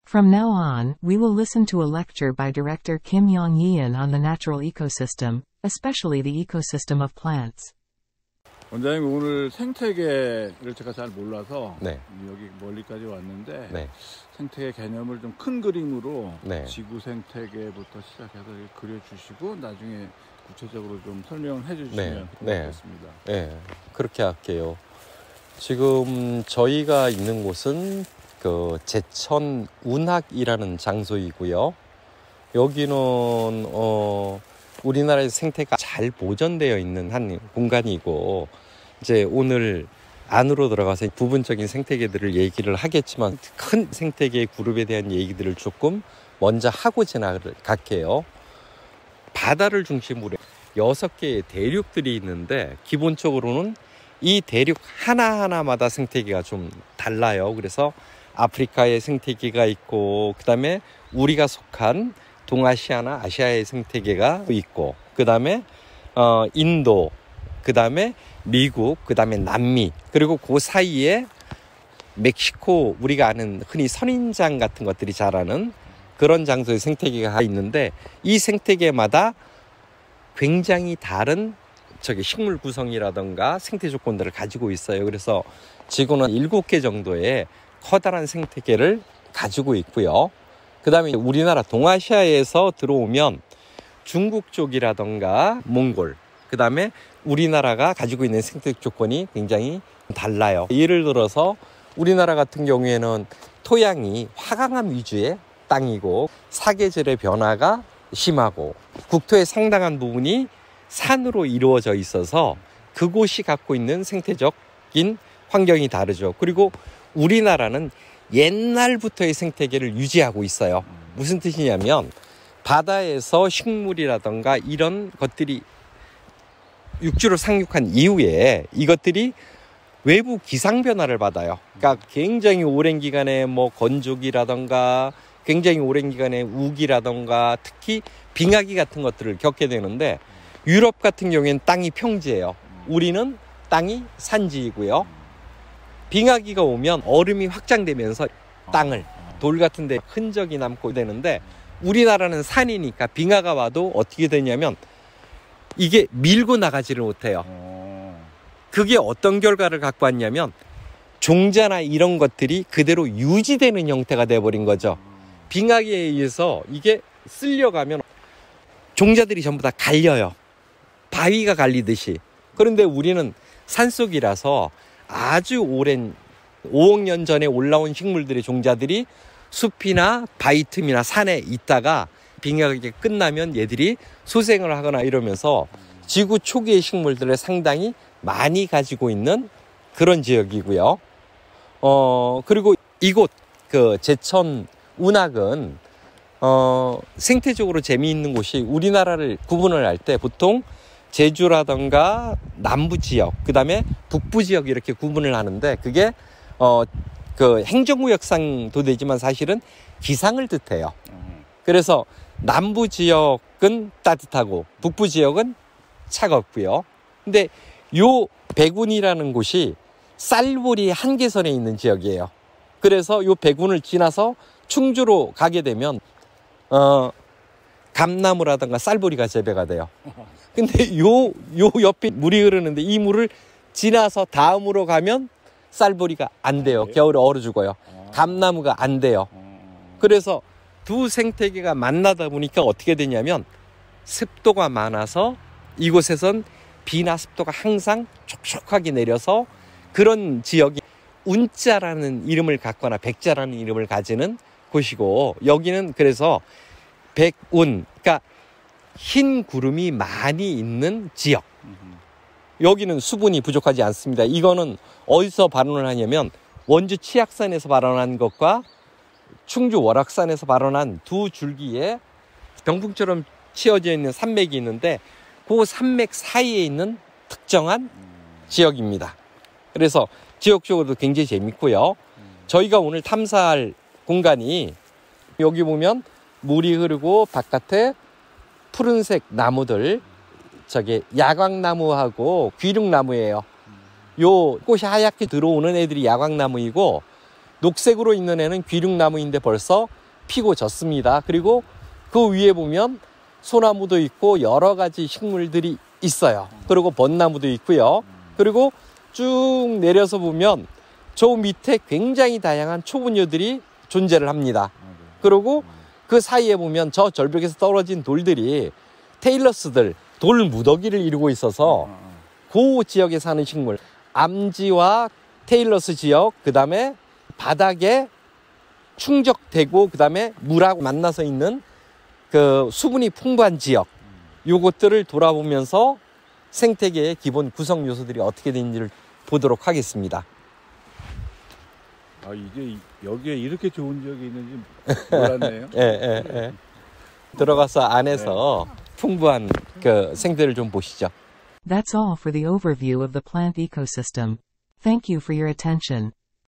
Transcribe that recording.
From now on, we will listen to a lecture by Director Kim Yong-yeon on the natural ecosystem, especially the ecosystem of plants. 원장님, 오늘 생태계를 제가 잘 몰라서 네. 여기 멀리까지 왔는데 네. 생태계 개념을 좀 큰 그림으로 네. 지구 생태계부터 시작해서 그려주시고 나중에 구체적으로 좀 설명을 해주시면 네. 고맙겠습니다. 네. 그렇게 할게요. 지금 저희가 있는 곳은 그 제천 운학이라는 장소이고요. 여기는 우리나라의 생태가 잘 보존되어 있는 한 공간이고, 이제 오늘 안으로 들어가서 부분적인 생태계들을 얘기를 하겠지만 큰 생태계 그룹에 대한 얘기들을 조금 먼저 하고 지나갈게요. 바다를 중심으로 6개의 대륙들이 있는데 기본적으로는 이 대륙 하나하나마다 생태계가 좀 달라요. 그래서 아프리카의 생태계가 있고, 그 다음에 우리가 속한 동아시아나 아시아의 생태계가 있고, 그 다음에 인도, 그 다음에 미국, 그 다음에 남미, 그리고 그 사이에 멕시코, 우리가 아는 흔히 선인장 같은 것들이 자라는 그런 장소의 생태계가 있는데, 이 생태계마다 굉장히 다른 식물 구성이라던가 생태 조건들을 가지고 있어요. 그래서 지구는 7개 정도의 커다란 생태계를 가지고 있고요. 그 다음에 우리나라 동아시아에서 들어오면 중국 쪽이라던가 몽골, 그 다음에 우리나라가 가지고 있는 생태 조건이 굉장히 달라요. 예를 들어서 우리나라 같은 경우에는 토양이 화강암 위주의 땅이고, 사계절의 변화가 심하고, 국토의 상당한 부분이 산으로 이루어져 있어서 그곳이 갖고 있는 생태적인 환경이 다르죠. 그리고 우리나라는 옛날부터의 생태계를 유지하고 있어요. 무슨 뜻이냐면 바다에서 식물이라던가 이런 것들이 육지로 상륙한 이후에 이것들이 외부 기상 변화를 받아요. 그러니까 굉장히 오랜 기간에 건조기라던가 굉장히 오랜 기간에 우기라던가 특히 빙하기 같은 것들을 겪게 되는데, 유럽 같은 경우에는 땅이 평지예요. 우리는 땅이 산지이고요. 빙하기가 오면 얼음이 확장되면서 땅을 돌 같은 데 흔적이 남고 되는데, 우리나라는 산이니까 빙하가 와도 어떻게 되냐면 이게 밀고 나가지를 못해요. 그게 어떤 결과를 갖고 왔냐면 종자나 이런 것들이 그대로 유지되는 형태가 돼버린 거죠. 빙하기에 의해서 이게 쓸려가면 종자들이 전부 다 갈려요. 바위가 갈리듯이. 그런데 우리는 산속이라서 아주 오랜 5억 년 전에 올라온 식물들의 종자들이 숲이나 바위 틈이나 산에 있다가 빙하기가 끝나면 얘들이 소생을 하거나 이러면서 지구 초기의 식물들을 상당히 많이 가지고 있는 그런 지역이고요. 그리고 이곳 제천 운학은 생태적으로 재미있는 곳이, 우리나라를 구분을 할 때 보통 제주라던가 남부 지역, 그 다음에 북부 지역 이렇게 구분을 하는데, 그게 행정구역상도 되지만 사실은 기상을 뜻해요. 그래서 남부 지역은 따뜻하고 북부 지역은 차갑고요. 근데 요 백운이라는 곳이 쌀벌이 한계선에 있는 지역이에요. 그래서 요 백운을 지나서 충주로 가게 되면 감나무라든가 쌀벌이가 재배가 돼요. 근데 요 옆에 물이 흐르는데 이 물을 지나서 다음으로 가면 쌀벌이가 안 돼요. 겨울에 얼어 죽어요. 감나무가 안 돼요. 그래서 두 생태계가 만나다 보니까 어떻게 되냐면 습도가 많아서 이곳에선 비나 습도가 항상 촉촉하게 내려서 그런 지역이 운자라는 이름을 갖거나 백자라는 이름을 가지는 곳이고, 여기는 그래서 백운, 그러니까 흰 구름이 많이 있는 지역. 여기는 수분이 부족하지 않습니다. 이거는 어디서 발원을 하냐면 원주 치악산에서 발원한 것과 충주 월악산에서 발원한 두 줄기에 병풍처럼 치어져 있는 산맥이 있는데, 그 산맥 사이에 있는 특정한 지역입니다. 그래서 지역적으로도 굉장히 재밌고요. 저희가 오늘 탐사할 공간이, 여기 보면 물이 흐르고 바깥에 푸른색 나무들, 저게 야광나무하고 귀륙나무예요. 요 꽃이 하얗게 들어오는 애들이 야광나무이고, 녹색으로 있는 애는 귀륙나무인데 벌써 피고 졌습니다. 그리고 그 위에 보면 소나무도 있고 여러 가지 식물들이 있어요. 그리고 벚나무도 있고요. 그리고 쭉 내려서 보면 저 밑에 굉장히 다양한 초분류들이 존재를 합니다. 그리고 그 사이에 보면 저 절벽에서 떨어진 돌들이 테일러스들, 돌 무더기를 이루고 있어서 그 지역에 사는 식물, 암지와 테일러스 지역, 그 다음에 바닥에 충적되고 그 다음에 물하고 만나서 있는 그 수분이 풍부한 지역, 요것들을 돌아보면서 생태계의 기본 구성 요소들이 어떻게 되는지를 보도록 하겠습니다. 아, 이게 여기에 이렇게 좋은 지역이 있는지 몰랐네요. 예. 들어가서 안에서 풍부한 그 생태를 좀 보시죠. That's all for the overview of the plant ecosystem. Thank you for your attention.